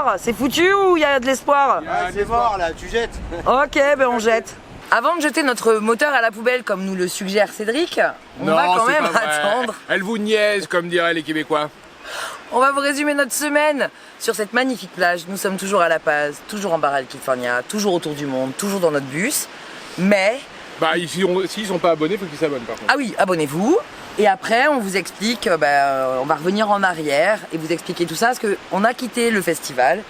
alors, c'est foutu ou il y a de l'espoir? C'est mort là, tu jettes. Ok, ben on jette. Avant de jeter notre moteur à la poubelle, comme nous le suggère Cédric, on va quand même attendre. Elle vous niaise, comme diraient les Québécois. On va vous résumer notre semaine sur cette magnifique plage. Nous sommes toujours à La Paz, toujours en Barra California, toujours autour du monde, toujours dans notre bus. Mais... Bah, s'ils sont pas abonnés, faut qu'ils s'abonnent par contre. Ah oui, abonnez-vous. Et après, on vous explique, on va revenir en arrière et vous expliquer tout ça. Parce qu'on a quitté le festival,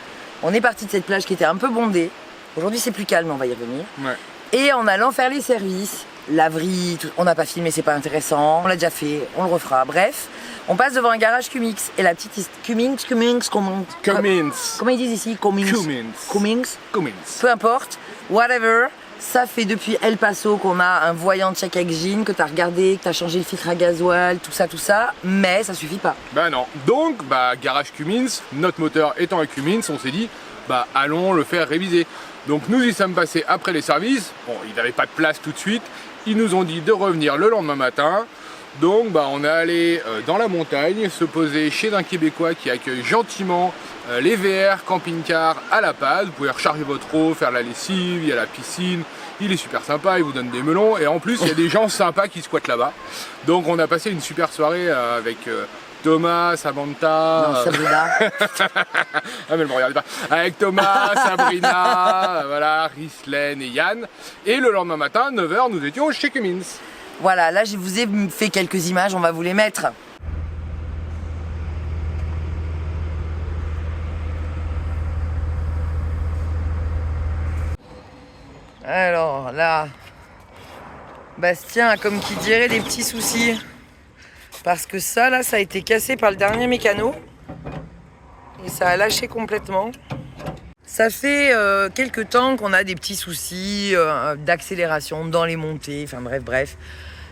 on est parti de cette plage qui était un peu bondée. Aujourd'hui, c'est plus calme, on va y revenir. Ouais. Et en allant faire les services, laverie, on n'a pas filmé, c'est pas intéressant, on l'a déjà fait, on le refera. Bref, on passe devant un garage Cummins et la petite Cummins, comment ils disent ici? Cummins. Peu importe, whatever. Ça fait depuis El Paso qu'on a un voyant check engine, que t'as regardé, que t'as changé le filtre à gasoil, tout ça, mais ça suffit pas. Bah non. Donc, garage Cummins, notre moteur étant un Cummins, on s'est dit, allons le faire réviser. Donc nous y sommes passés après les services. Bon, ils n'avaient pas de place tout de suite. Ils nous ont dit de revenir le lendemain matin. Donc on est allé dans la montagne, se poser chez un Québécois qui accueille gentiment les VR camping-car à La Paz. Vous pouvez recharger votre eau, faire la lessive, il y a la piscine. Il est super sympa, il vous donne des melons. Et en plus, il y a des gens sympas qui squattent là-bas. Donc on a passé une super soirée avec... Thomas, Samantha... Non, Sabrina. Ah mais elle me regarde pas. Avec Thomas, Sabrina, voilà, Rislaine et Yann. Et le lendemain matin, 9h, nous étions chez Cummins. Voilà, là je vous ai fait quelques images, on va vous les mettre. Alors là, Bastien a comme qui dirait des petits soucis. Parce que ça a été cassé par le dernier mécano. Et ça a lâché complètement. Ça fait quelques temps qu'on a des petits soucis d'accélération dans les montées, enfin bref.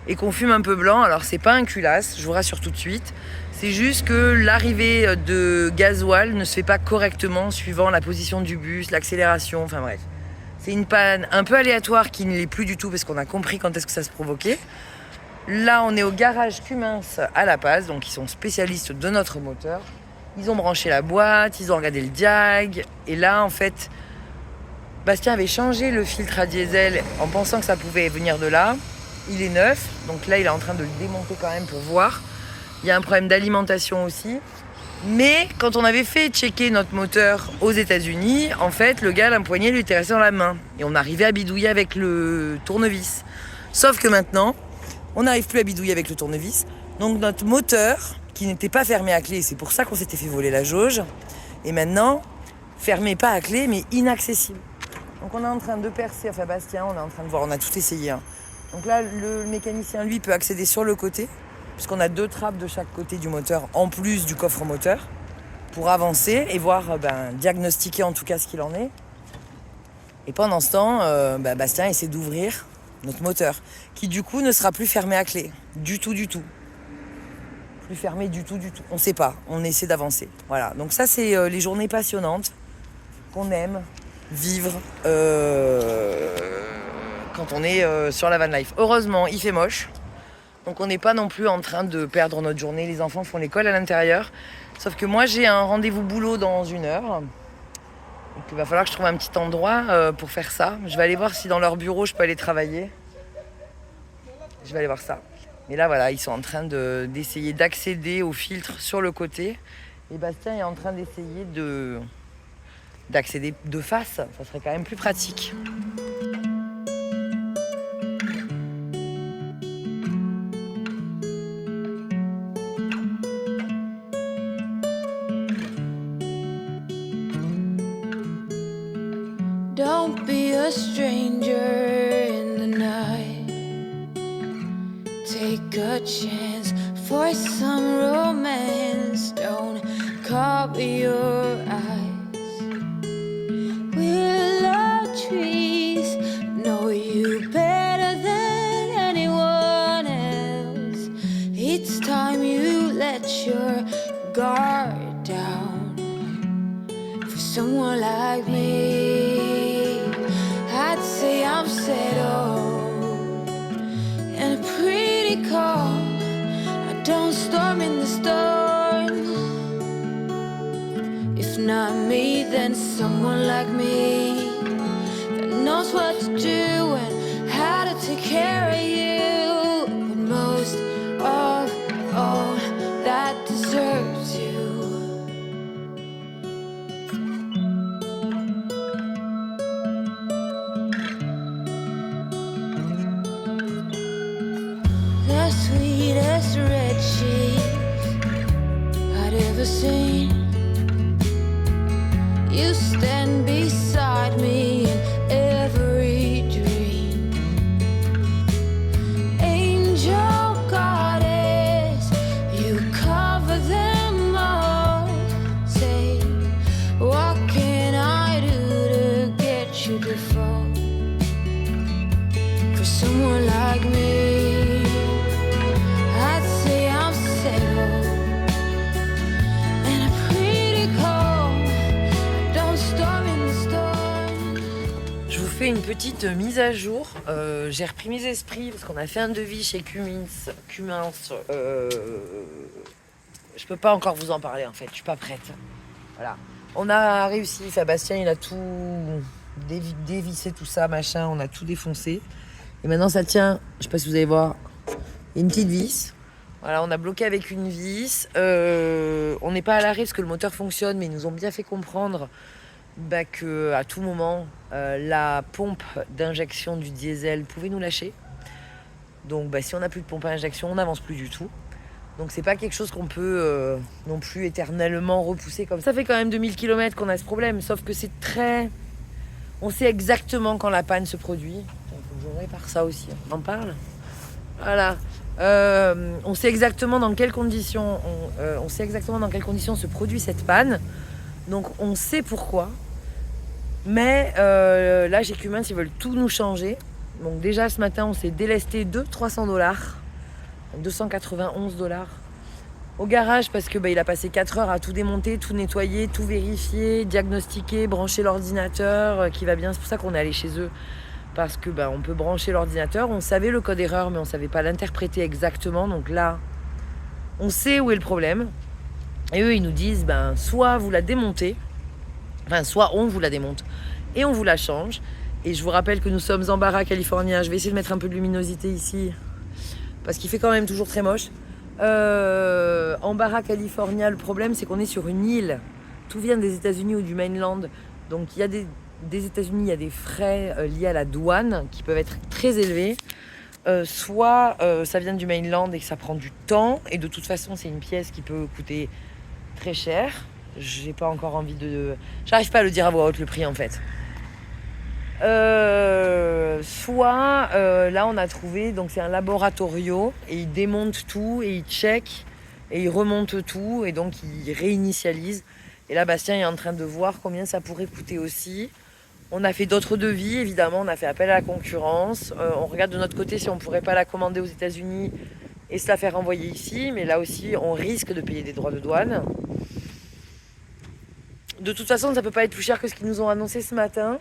Et qu'on fume un peu blanc. Alors c'est pas un culasse, je vous rassure tout de suite. C'est juste que l'arrivée de gasoil ne se fait pas correctement suivant la position du bus, l'accélération, enfin bref. C'est une panne un peu aléatoire qui ne l'est plus du tout parce qu'on a compris quand est-ce que ça se provoquait. Là, on est au garage Cummins à La Paz, donc ils sont spécialistes de notre moteur. Ils ont branché la boîte, ils ont regardé le diag. Et là, en fait, Bastien avait changé le filtre à diesel en pensant que ça pouvait venir de là. Il est neuf, donc là, il est en train de le démonter quand même pour voir. Il y a un problème d'alimentation aussi. Mais quand on avait fait checker notre moteur aux États-Unis, en fait, le gars, un poignet lui était resté dans la main. Et on arrivait à bidouiller avec le tournevis. Sauf que maintenant... on n'arrive plus à bidouiller avec le tournevis. Donc notre moteur, qui n'était pas fermé à clé, c'est pour ça qu'on s'était fait voler la jauge, est maintenant fermé pas à clé, mais inaccessible. Donc on est en train de percer, enfin Bastien, on est en train de voir, on a tout essayé. Donc là, le mécanicien, lui, peut accéder sur le côté, puisqu'on a 2 trappes de chaque côté du moteur, en plus du coffre moteur, pour avancer et voir, diagnostiquer en tout cas ce qu'il en est. Et pendant ce temps, Bastien essaie d'ouvrir notre moteur, qui du coup ne sera plus fermé à clé, du tout. Plus fermé du tout. On sait pas, on essaie d'avancer. Voilà, donc ça c'est les journées passionnantes qu'on aime vivre quand on est sur la van life. Heureusement, il fait moche, donc on n'est pas non plus en train de perdre notre journée. Les enfants font l'école à l'intérieur, sauf que moi j'ai un rendez-vous boulot dans 1 heure. Donc il va falloir que je trouve un petit endroit pour faire ça. Je vais aller voir si dans leur bureau je peux aller travailler. Je vais aller voir ça. Mais là voilà, ils sont en train d'essayer d'accéder au filtre sur le côté. Et Bastien est en train d'essayer d'accéder de face. Ça serait quand même plus pratique. Don't be a stranger in the night. Take a chance for some romance. Don't cover your eyes. Willow trees know you better than anyone else. It's time you let your guard down for someone like me. I'd say I'm settled and pretty calm. I don't storm in the storm. If not me, then someone like me that knows what to do and how to take care of you. But most of all, that deserves you. The sweetest red cheese I'd ever seen. You stand beside me in every dream. Angel goddess, you cover them all. Say, what can I do to get you to fall for someone like me? I'd say I'm settled and I'm pretty cold. Don't storm in the storm. Je vous fais une petite mise à jour. J'ai repris mes esprits parce qu'on a fait un devis chez Cummins. Je peux pas encore vous en parler en fait, je suis pas prête. Voilà. On a réussi, Fabastien il a tout dévissé, tout ça, machin, on a tout défoncé. Et maintenant ça tient, je sais pas si vous allez voir, il y a une petite vis. Voilà, on a bloqué avec une vis. On n'est pas à l'arrêt parce que le moteur fonctionne, mais ils nous ont bien fait comprendre qu'à tout moment, la pompe d'injection du diesel pouvait nous lâcher. Donc si on n'a plus de pompe à injection, on n'avance plus du tout. Donc c'est pas quelque chose qu'on peut non plus éternellement repousser comme ça. Ça fait quand même 2000 km qu'on a ce problème, sauf que c'est très... On sait exactement quand la panne se produit. Il faut que je répare ça aussi, on en parle. Voilà. On sait exactement dans quelles conditions se produit cette panne. Donc on sait pourquoi. Mais là, chez Cummins, ils veulent tout nous changer. Donc déjà ce matin, on s'est délesté de $300, $291 au garage parce que il a passé 4 heures à tout démonter, tout nettoyer, tout vérifier, diagnostiquer, brancher l'ordinateur qui va bien. C'est pour ça qu'on est allé chez eux. Parce que on peut brancher l'ordinateur, on savait le code erreur mais on savait pas l'interpréter exactement, donc là on sait où est le problème et eux ils nous disent soit vous la démontez, soit on vous la démonte et on vous la change. Et je vous rappelle que nous sommes en Baja California, je vais essayer de mettre un peu de luminosité ici parce qu'il fait quand même toujours très moche. En Baja California, le problème c'est qu'on est sur une île, tout vient des États-Unis ou du mainland, donc il y a des États-Unis, il y a des frais liés à la douane qui peuvent être très élevés. Soit ça vient du mainland et que ça prend du temps. Et de toute façon, c'est une pièce qui peut coûter très cher. J'ai pas encore envie de... J'arrive pas à le dire à voix haute le prix en fait. Soit là on a trouvé, donc c'est un laboratorio et ils démontent tout et ils checkent et ils remontent tout et donc ils réinitialisent. Et là Bastien est en train de voir combien ça pourrait coûter aussi. On a fait d'autres devis, évidemment, on a fait appel à la concurrence. On regarde de notre côté si on ne pourrait pas la commander aux États-Unis et se la faire envoyer ici. Mais là aussi, on risque de payer des droits de douane. De toute façon, ça ne peut pas être plus cher que ce qu'ils nous ont annoncé ce matin.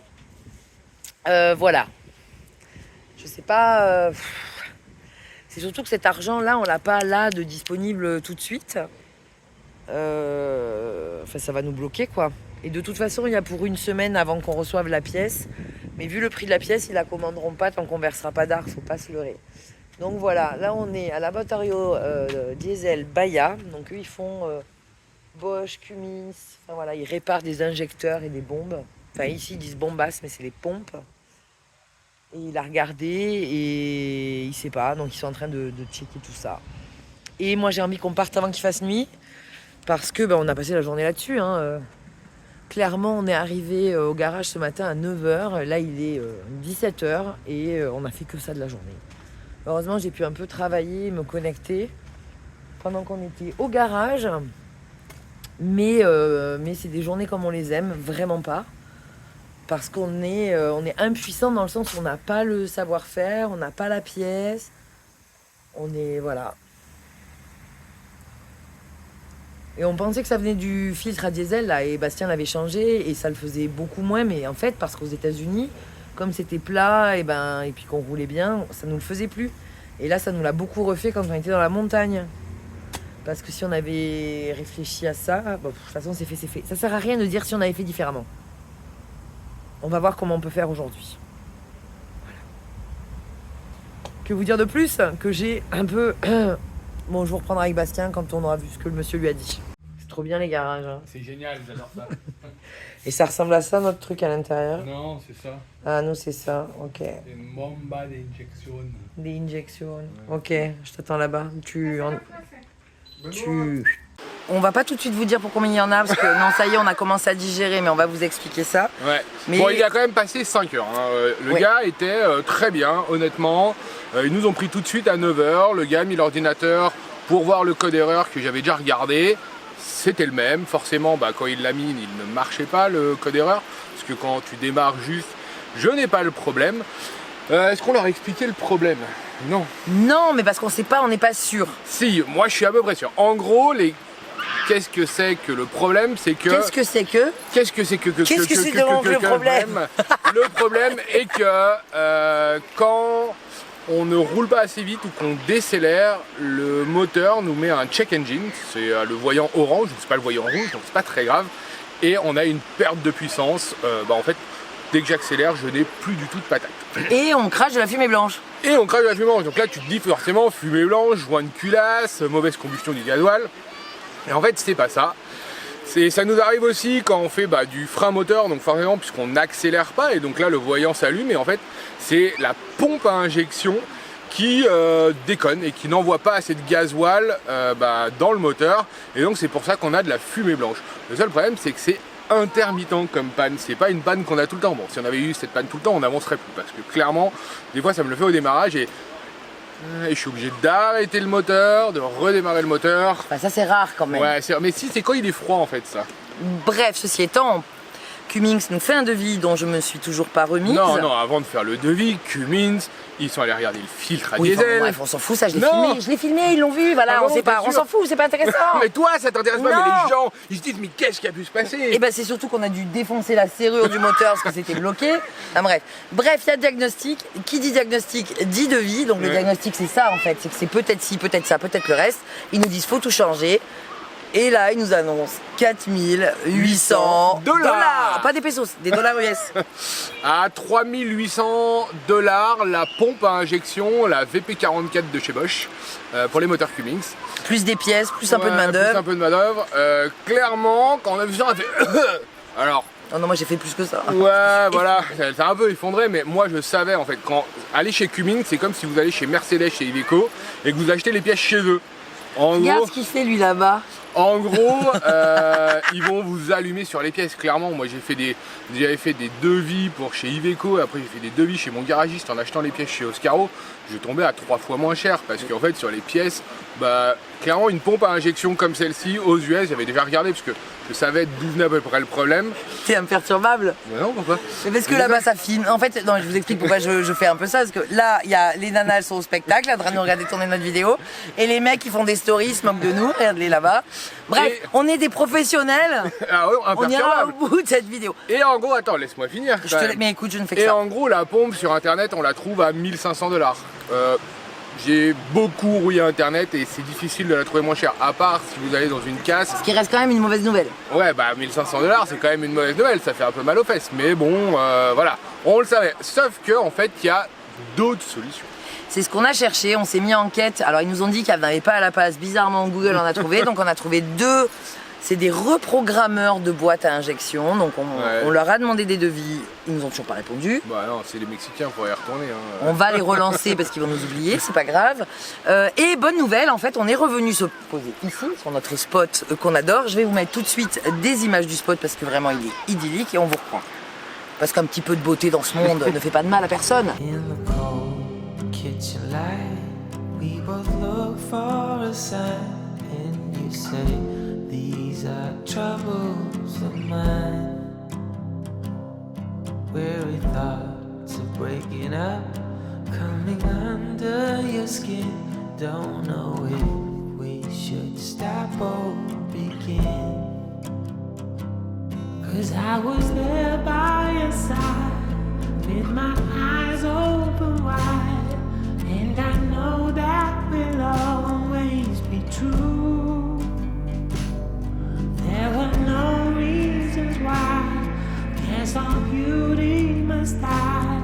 Voilà. Je sais pas... C'est surtout que cet argent-là, on ne l'a pas là de disponible tout de suite. Ça va nous bloquer, quoi. Et de toute façon, il y a pour une semaine avant qu'on reçoive la pièce. Mais vu le prix de la pièce, ils la commanderont pas tant qu'on versera pas d'art, faut pas se leurrer. Donc voilà, là on est à laboratorio diesel Bahia. Donc eux ils font Bosch, Cummins, enfin voilà, ils réparent des injecteurs et des bombes. Enfin ici ils disent bombasses, mais c'est les pompes. Et il a regardé et il sait pas, donc ils sont en train de checker tout ça. Et moi j'ai envie qu'on parte avant qu'il fasse nuit, parce que on a passé la journée là-dessus. Clairement, on est arrivé au garage ce matin à 9h. Là, il est 17h et on a fait que ça de la journée. Heureusement, j'ai pu un peu travailler, me connecter pendant qu'on était au garage. Mais c'est des journées comme on les aime, vraiment pas. Parce qu'on est impuissant dans le sens où on n'a pas le savoir-faire, on n'a pas la pièce. On est... Voilà. Et on pensait que ça venait du filtre à diesel, là, et Bastien l'avait changé, et ça le faisait beaucoup moins, mais en fait, parce qu'aux États-Unis, comme c'était plat, et puis qu'on roulait bien, ça nous le faisait plus. Et là, ça nous l'a beaucoup refait quand on était dans la montagne. Parce que si on avait réfléchi à ça, bon, de toute façon c'est fait, c'est fait. Ça sert à rien de dire si on avait fait différemment. On va voir comment on peut faire aujourd'hui. Voilà. Que vous dire de plus? Que j'ai un peu... Bon, je vous reprendrai avec Bastien quand on aura vu ce que le monsieur lui a dit. C'est trop bien les garages. Hein. C'est génial, j'adore ça. Et ça ressemble à ça notre truc à l'intérieur? Non, c'est ça. Ah, nous c'est ça, ok. C'est une bombe d'injection. Des injections. Ok, je t'attends là-bas. On va pas tout de suite vous dire pour combien il y en a, parce que non, ça y est, on a commencé à digérer, mais on va vous expliquer ça. Ouais. Mais... Bon, il a quand même passé 5 heures. Hein. Le gars était très bien, honnêtement. Ils nous ont pris tout de suite à 9h. Le gars a mis l'ordinateur pour voir le code erreur que j'avais déjà regardé. C'était le même. Forcément, quand il l'a mis, il ne marchait pas le code erreur. Parce que quand tu démarres juste, je n'ai pas le problème. Est-ce qu'on leur a expliqué le problème? Non. Non, mais parce qu'on sait pas, on n'est pas sûr. Si, moi je suis à peu près sûr. En gros, qu'est-ce que c'est que le problème? C'est que... Qu'est-ce que c'est que donc le problème? Le problème est que quand on ne roule pas assez vite ou qu'on décélère, le moteur nous met un check engine, c'est le voyant orange, c'est pas le voyant rouge, donc c'est pas très grave, et on a une perte de puissance. En fait, dès que j'accélère, je n'ai plus du tout de patate. Et on crache de la fumée blanche. Et on crache de la fumée blanche, donc là tu te dis forcément fumée blanche, joint de culasse, mauvaise combustion du gasoil. Et en fait, c'est pas ça. Ça nous arrive aussi quand on fait du frein moteur, donc forcément puisqu'on n'accélère pas, et donc là le voyant s'allume, et en fait c'est la pompe à injection qui déconne et qui n'envoie pas assez de gasoil dans le moteur, et donc c'est pour ça qu'on a de la fumée blanche. Le seul problème, c'est que c'est intermittent comme panne, c'est pas une panne qu'on a tout le temps. Bon, si on avait eu cette panne tout le temps, on n'avancerait plus, parce que clairement, des fois ça me le fait au démarrage, et je suis obligé d'arrêter le moteur, de redémarrer le moteur. Ça c'est rare quand même. Ouais, mais si, c'est quand il est froid en fait ça. Bref, ceci étant, Cummins nous fait un devis dont je me suis toujours pas remise. Non, avant de faire le devis, Cummins, ils sont allés regarder le filtre à diesel. Bref, on s'en fout, ça je l'ai filmé, ils l'ont vu, voilà, on s'en fout, c'est pas intéressant. Mais toi, ça t'intéresse pas, mais les gens, ils se disent, mais qu'est-ce qui a pu se passer? Et c'est surtout qu'on a dû défoncer la serrure du moteur parce que c'était bloqué. Bref, il y a diagnostic. Qui dit diagnostic dit devis. Donc le diagnostic, c'est ça en fait, c'est que c'est peut-être ci, peut-être ça, peut-être le reste. Ils nous disent, faut tout changer. Et là, ils nous annoncent 4800 $. Pas des pesos, des dollars US. À 3800 $, la pompe à injection, la VP44 de chez Bosch, pour les moteurs Cummins. Plus des pièces, plus un peu de main-d'œuvre. Plus un peu de main-d'œuvre. Clairement, quand on a vu ça, on a fait. Alors. Non, moi j'ai fait plus que ça. Ouais, voilà, c'est un peu effondré, mais moi je savais en fait, quand aller chez Cummins, c'est comme si vous allez chez Mercedes, chez Iveco, et que vous achetez les pièces chez eux. Regarde ce qu'il fait lui là-bas. En gros, ils vont vous allumer sur les pièces. Clairement, moi j'avais fait des devis pour chez Iveco, et après j'ai fait des devis chez mon garagiste en achetant les pièces chez Oscaro. Je tombais à 3 fois moins cher parce qu'en fait sur les pièces, clairement une pompe à injection comme celle-ci aux US, j'avais déjà regardé parce que je savais d'où venait à peu près le problème. T'es imperturbable. Non, pourquoi? Mais parce que là-bas ça filme. En fait, non, je vous explique pourquoi je fais un peu ça. Parce que là, il y a les nanas, elles sont au spectacle, en train de nous regarder tourner notre vidéo. Et les mecs qui font des stories se moquent de nous, regardez là-bas. Bref, on est des professionnels. Ah ouais, on ira au bout de cette vidéo. Et en gros, attends, laisse-moi finir. Mais écoute, je ne fais que ça. Et ça. en gros, la pompe sur internet, on la trouve à 1500 $. J'ai beaucoup rouillé internet et c'est difficile de la trouver moins chère, à part si vous allez dans une casse. Ce qui reste quand même une mauvaise nouvelle. Ouais, 1500 $, c'est quand même une mauvaise nouvelle, ça fait un peu mal aux fesses. Mais bon, voilà, on le savait. Sauf que en fait, il y a d'autres solutions. C'est ce qu'on a cherché, on s'est mis en quête. Alors ils nous ont dit qu'il n'y en avait pas à la place. Bizarrement, Google en a trouvé. Donc on a trouvé deux. C'est des reprogrammeurs de boîtes à injection. Donc on leur a demandé des devis. Ils nous ont toujours pas répondu. Bah non, c'est les Mexicains, il faut y retourner. Hein. On va les relancer parce qu'ils vont nous oublier, c'est pas grave. Et bonne nouvelle, en fait, on est revenu se poser ici, sur notre spot qu'on adore. Je vais vous mettre tout de suite des images du spot parce que vraiment il est idyllique et on vous reprend. Parce qu'un petit peu de beauté dans ce monde ne fait pas de mal à personne. Kitchen light, we both look for a sign, and you say these are troubles of mine. Weary thoughts of breaking up, coming under your skin. Don't know if we should stop or begin. 'Cause I was there by your side, with my eyes open wide. And I know that we'll always be true. Yes, our beauty must die.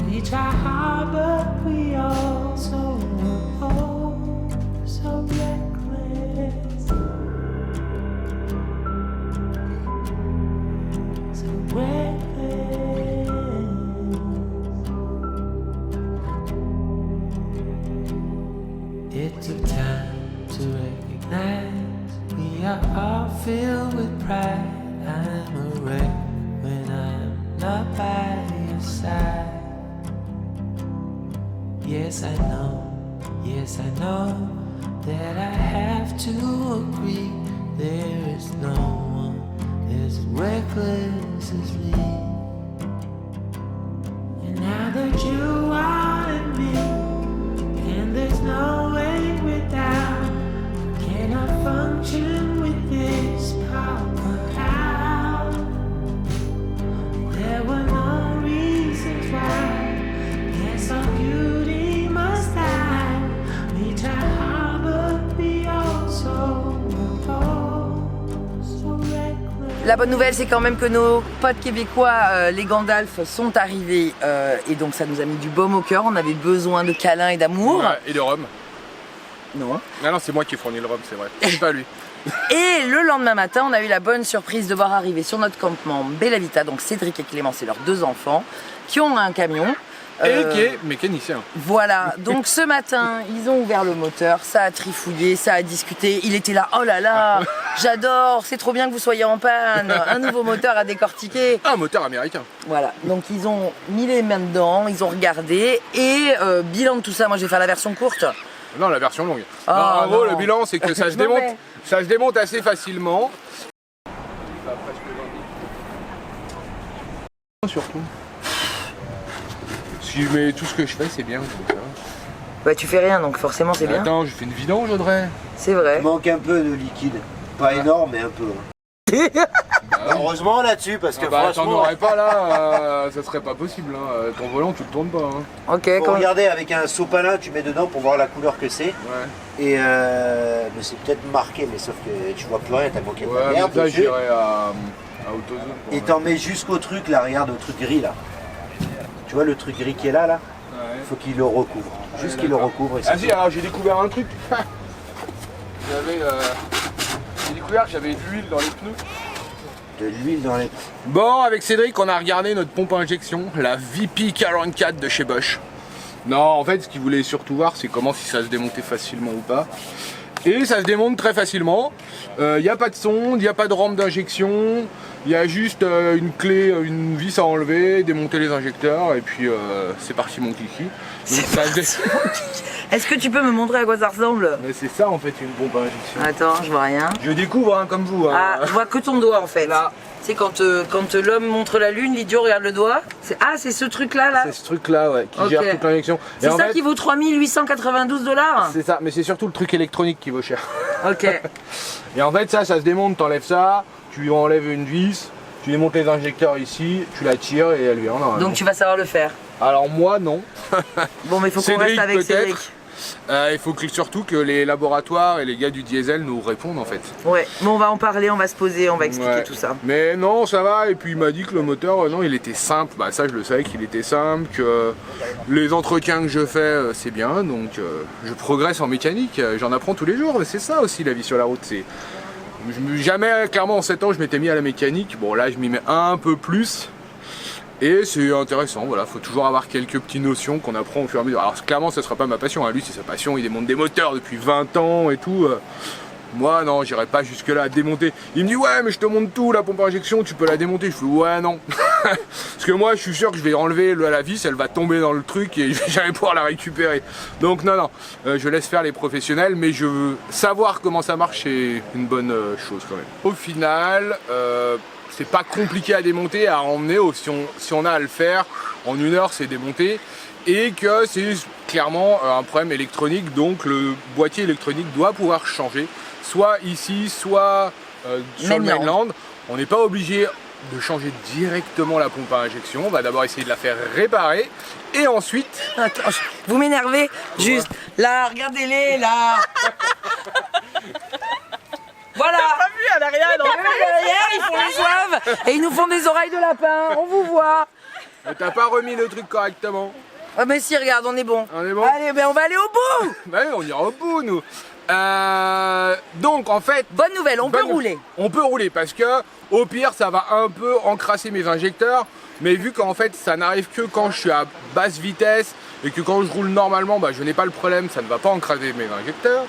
We try hard, but we all so reckless. So reckless. It took time to recognize we are all filled with pride. I'm a wreck when I'm not by your side. Yes, I know that I have to agree. There is no one as reckless as me. And now that you are in me, and there's no way without, cannot function with this power out. There were no reasons why. Yes, our beauty must die. We try hard, but we also so reckless. La bonne nouvelle, c'est quand même que nos potes québécois, les Gandalf, sont arrivés et donc ça nous a mis du baume au cœur. On avait besoin de câlins et d'amour. Ouais, et de rhum. Non. Ah non, c'est moi qui ai fourni le rhum, c'est vrai. C'est pas lui. Et le lendemain matin, on a eu la bonne surprise de voir arriver sur notre campement Bella Vita, donc Cédric et Clément, c'est leurs 2 enfants, qui ont un camion. Et qui est mécanicien. Voilà, donc ce matin, ils ont ouvert le moteur, ça a trifouillé, ça a discuté, il était là, oh là là, j'adore, c'est trop bien que vous soyez en panne, un nouveau moteur à décortiquer. Un moteur américain. Voilà, donc ils ont mis les mains dedans, ils ont regardé, et bilan de tout ça, moi je vais faire la version courte. Non, la version longue. Oh, non, en gros, non. le bilan, c'est que ça se Non, démonte. mais- Ça se démonte assez facilement. Surtout. Mais tout ce que je fais, c'est bien. Donc, Bah tu fais rien, donc forcément c'est bien. Attends, je fais une vidange, Audrey. C'est vrai. Il manque un peu de liquide. Pas énorme, mais un peu. Heureusement là-dessus, parce que Bah, t'en franchement, aurais pas là, ça serait pas possible. Hein. Ton volant, tu le tournes pas. Hein. Ok, faut quand... regarder avec un sopalin, tu mets dedans pour voir la couleur que c'est. Ouais. Et mais c'est peut-être marqué, mais sauf que tu vois plus rien, t'as manqué de Ouais, la mais merde ça, dessus. j'irai à AutoZone. pour Et voir. t'en mets jusqu'au truc là, regarde au truc gris là. Tu vois le truc gris qui est là, Ouais. faut qu'il le recouvre. Juste qu'il le d'accord. recouvre et Ah c'est si, tout. alors j'ai découvert un truc. J'ai découvert que j'avais de l'huile dans les pneus. De l'huile dans les... Bon, avec Cédric, on a regardé notre pompe à injection, la VP44 de chez Bosch. Non, en fait, ce qu'il voulait surtout voir, c'est comment si ça se démontait facilement ou pas. Et ça se démonte très facilement. Il n'y a pas de sonde, il n'y a pas de rampe d'injection. Il y a juste une clé, une vis à enlever, démonter les injecteurs et puis c'est parti mon kiki. Donc, ça se dé- Est-ce que tu peux me montrer à quoi ça ressemble? Mais c'est ça en fait une pompe à injection. Attends, je vois rien. Je découvre hein, comme vous. Hein. Ah, je vois que ton doigt en fait. Là. C'est quand l'homme montre la lune, l'idiot regarde le doigt. C'est ce truc-là là. C'est ce truc là ouais, qui Ok. gère toute l'injection. C'est Et en ça fait, qui vaut 3892 $. c'est ça, mais c'est surtout le truc électronique qui vaut cher. Ok. Et en fait ça se démonte, t'enlèves ça, tu enlèves une vis, tu démontes les injecteurs ici, tu la tires et elle vient. normalement. Donc tu vas savoir le faire. Alors moi non. Bon, mais il faut qu'on Cédric, reste avec peut-être. Cédric. Il faut surtout que les laboratoires et les gars du diesel nous répondent en fait. Ouais, mais on va en parler, on va se poser, on va expliquer Ouais. tout ça. Mais non, ça va. Et puis il m'a dit que le moteur, non, il était simple. Bah ça, je le savais qu'il était simple. Que les entretiens que je fais, c'est bien. Donc je progresse en mécanique. J'en apprends tous les jours. C'est ça aussi la vie sur la route. C'est jamais, clairement, en 7 ans, je m'étais mis à la mécanique. Bon là, je m'y mets un peu plus. Et c'est intéressant, voilà, faut toujours avoir quelques petites notions qu'on apprend au fur et à mesure. Alors clairement ce sera pas ma passion, hein. Lui c'est sa passion, il démonte des moteurs depuis 20 ans et tout. Moi non, j'irai pas jusque là à démonter. Il me dit ouais mais je te montre tout, la pompe à injection, tu peux la démonter. Je fais ouais non. Parce que moi je suis sûr que je vais enlever la vis, elle va tomber dans le truc et je vais jamais pouvoir la récupérer. Donc non, je laisse faire les professionnels, mais je veux savoir comment ça marche, c'est une bonne chose quand même. Au final, c'est pas compliqué à démonter, à emmener, si on a à le faire, en 1 heure c'est démonté. Et que c'est clairement un problème électronique, donc le boîtier électronique doit pouvoir changer, soit ici, soit sur le mainland. On n'est pas obligé de changer directement la pompe à injection, on va d'abord essayer de la faire réparer, et ensuite... Attends, vous m'énervez, juste là, regardez-les là. Voilà. T'as pas vu, elle derrière, ils font les zouaves et ils nous font des oreilles de lapin. On vous voit. Mais t'as pas remis le truc correctement. Ah mais si, regarde, on est bon. On est bon. Allez, ben on va aller au bout. Bah oui, on ira au bout, nous. Donc, en fait... Bonne nouvelle, on peut rouler. On peut rouler, parce que, au pire, ça va un peu encrasser mes injecteurs. Mais vu qu'en fait, ça n'arrive que quand je suis à basse vitesse et que quand je roule normalement, bah, je n'ai pas le problème, ça ne va pas encraser mes injecteurs.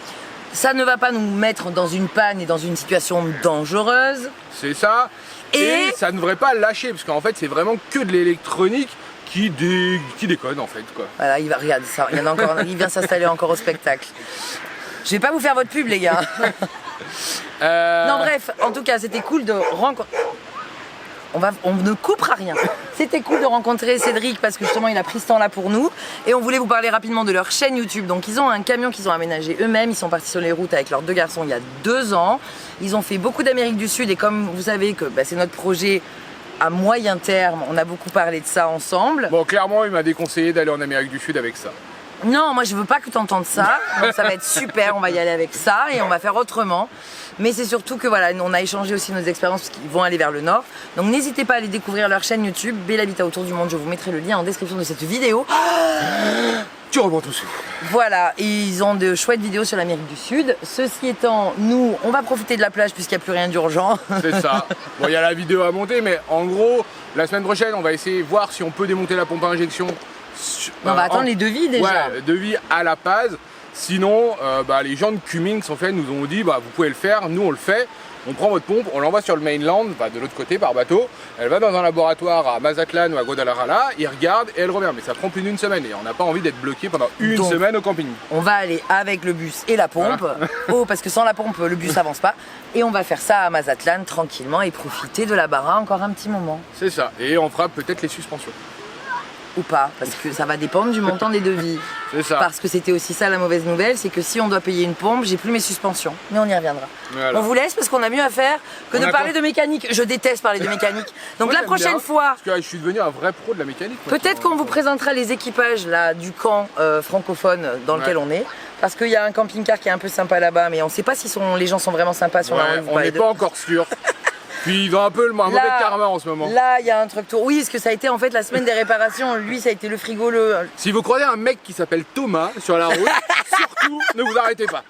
Ça ne va pas nous mettre dans une panne et dans une situation dangereuse. C'est ça. Et ça ne devrait pas lâcher, parce qu'en fait, c'est vraiment que de l'électronique qui déconne, en fait, quoi. Voilà, il va, regarde ça, il y en a encore, il vient s'installer encore au spectacle. Je vais pas vous faire votre pub, les gars. Non, bref, en tout cas, c'était cool de rencontrer. On ne coupera rien. C'était cool de rencontrer Cédric parce que justement il a pris ce temps-là pour nous. Et on voulait vous parler rapidement de leur chaîne YouTube. Donc ils ont un camion qu'ils ont aménagé eux-mêmes. Ils sont partis sur les routes avec leurs 2 garçons il y a 2 ans. Ils ont fait beaucoup d'Amérique du Sud et comme vous savez que c'est notre projet à moyen terme, on a beaucoup parlé de ça ensemble. Bon, clairement, il m'a déconseillé d'aller en Amérique du Sud avec ça. Non, moi je veux pas que tu entendes ça. Donc ça va être super, on va y aller avec ça et on va faire autrement. Mais c'est surtout que voilà, on a échangé aussi nos expériences parce qu'ils vont aller vers le nord. Donc n'hésitez pas à aller découvrir leur chaîne YouTube, Bel Habitat autour du monde. Je vous mettrai le lien en description de cette vidéo. Tu reprends tout ça. Voilà, et ils ont de chouettes vidéos sur l'Amérique du Sud. Ceci étant, nous, on va profiter de la plage puisqu'il n'y a plus rien d'urgent. C'est ça. Bon, il y a la vidéo à monter, mais en gros, la semaine prochaine, on va essayer de voir si on peut démonter la pompe à injection. On va attendre les devis déjà. Ouais, devis à la Paz. Sinon, les gens de Cummins en fait nous ont dit vous pouvez le faire, nous on le fait. On prend votre pompe, on l'envoie sur le mainland, de l'autre côté par bateau. Elle va dans un laboratoire à Mazatlan ou à Guadalajara, ils regardent et elle revient. Mais ça prend plus d'1 semaine et on n'a pas envie d'être bloqué pendant une semaine au camping. On va aller avec le bus et la pompe. Parce que sans la pompe, le bus avance pas. Et on va faire ça à Mazatlan tranquillement et profiter de la Barra encore un petit moment. C'est ça. Et on fera peut-être les suspensions. Ou pas, parce que ça va dépendre du montant des devis. C'est ça. Parce que c'était aussi ça la mauvaise nouvelle, c'est que si on doit payer une pompe, j'ai plus mes suspensions. Mais on y reviendra. Voilà. On vous laisse parce qu'on a mieux à faire que de parler de mécanique. Je déteste parler de mécanique. Donc Moi, la prochaine fois, parce que je suis devenu un vrai pro de la mécanique. peut-être qu'on vous présentera les équipages là du camp francophone dans lequel on est. Parce qu'il y a un camping-car qui est un peu sympa là-bas, mais on ne sait pas si les gens sont vraiment sympas. Si on n'est pas encore sûr. Puis ils ont un peu un mauvais karma en ce moment. Là, il y a un truc tour. Oui, parce que ça a été en fait la semaine des réparations. Lui, ça a été le frigo. Si vous croisez un mec qui s'appelle Thomas sur la route, surtout ne vous arrêtez pas.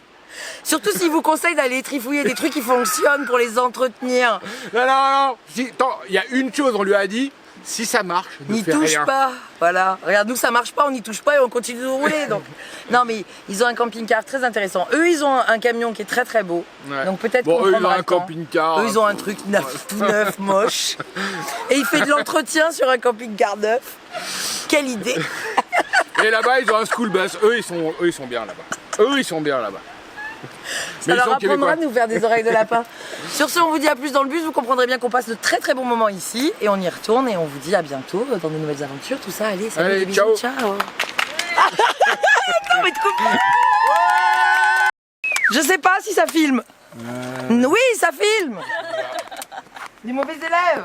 Surtout s'il vous conseille d'aller trifouiller des trucs qui fonctionnent pour les entretenir. Non. Il y a une chose, on lui a dit. Si ça marche, ne n'y fais touche rien. pas. Voilà. Regarde, nous ça marche pas, on n'y touche pas et on continue de rouler. Donc. Non, mais ils ont un camping-car très intéressant. Eux, ils ont un camion qui est très très beau. Ouais. Donc peut-être bon, qu'on eux, ils ont prendra un le temps. camping-car. Eux, ils ont un truc tout neuf, moche. Et il fait de l'entretien sur un camping-car neuf. Quelle idée. Et là-bas, ils ont un school bus. Eux, ils sont bien là-bas. Ça leur apprendra de nous faire des oreilles de lapin. Sur ce, on vous dit à plus dans le bus. Vous comprendrez bien qu'on passe de très très bons moments ici. Et on y retourne et on vous dit à bientôt dans de nouvelles aventures. Tout ça, allez, salut, allez, des bisous, ciao. Non, mais je sais pas si ça filme. Oui, ça filme. Les mauvais élèves.